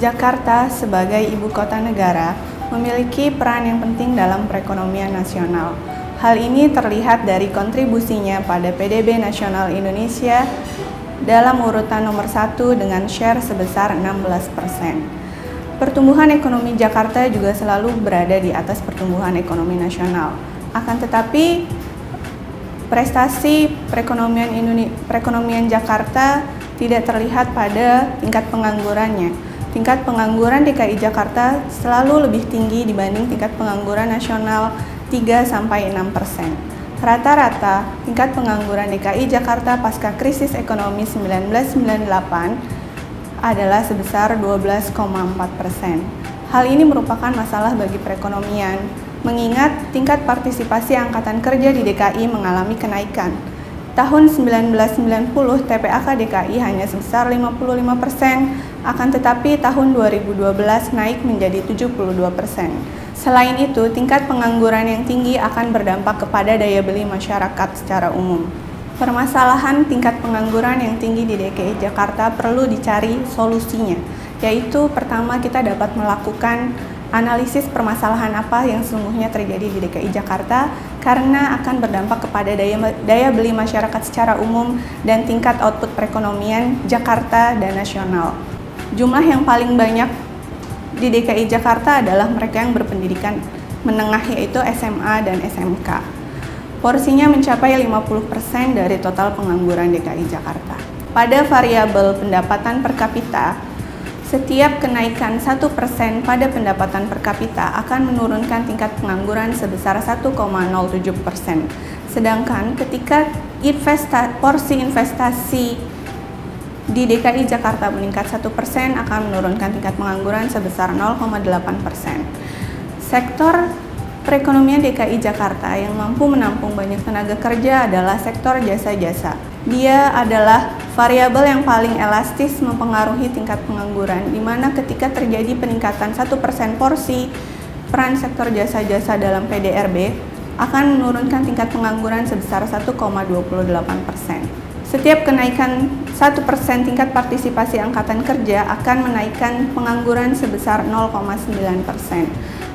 Jakarta sebagai ibu kota negara memiliki peran yang penting dalam perekonomian nasional. Hal ini terlihat dari kontribusinya pada PDB nasional Indonesia dalam urutan nomor 1 dengan share sebesar 16%. Pertumbuhan ekonomi Jakarta juga selalu berada di atas pertumbuhan ekonomi nasional. Akan tetapi, prestasi perekonomian Jakarta tidak terlihat pada tingkat penganggurannya. Tingkat pengangguran DKI Jakarta selalu lebih tinggi dibanding tingkat pengangguran nasional 3-6%. Rata-rata tingkat pengangguran DKI Jakarta pasca krisis ekonomi 1998 adalah sebesar 12,4%. Hal ini merupakan masalah bagi perekonomian, mengingat tingkat partisipasi angkatan kerja di DKI mengalami kenaikan. Tahun 1990 TPAK DKI hanya sebesar 55%, akan tetapi tahun 2012 naik menjadi 72%. Selain itu, tingkat pengangguran yang tinggi akan berdampak kepada daya beli masyarakat secara umum. Permasalahan tingkat pengangguran yang tinggi di DKI Jakarta perlu dicari solusinya, yaitu pertama kita dapat melakukan analisis permasalahan apa yang sesungguhnya terjadi di DKI Jakarta karena akan berdampak kepada daya beli masyarakat secara umum dan tingkat output perekonomian Jakarta dan nasional. Jumlah yang paling banyak di DKI Jakarta adalah mereka yang berpendidikan menengah yaitu SMA dan SMK. Porsinya mencapai 50% dari total pengangguran DKI Jakarta. Pada variabel pendapatan per kapita, setiap kenaikan 1% pada pendapatan per kapita akan menurunkan tingkat pengangguran sebesar 1,07%. Sedangkan ketika porsi investasi di DKI Jakarta meningkat 1% akan menurunkan tingkat pengangguran sebesar 0,8%. Sektor perekonomian DKI Jakarta yang mampu menampung banyak tenaga kerja adalah sektor jasa-jasa. Dia adalah variabel yang paling elastis mempengaruhi tingkat pengangguran, di mana ketika terjadi peningkatan 1% porsi, peran sektor jasa-jasa dalam PDRB akan menurunkan tingkat pengangguran sebesar 1,28%. Setiap kenaikan 1% tingkat partisipasi angkatan kerja akan menaikkan pengangguran sebesar 0,9%.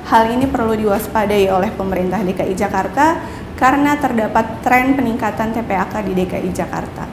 Hal ini perlu diwaspadai oleh pemerintah DKI Jakarta karena terdapat tren peningkatan TPAK di DKI Jakarta.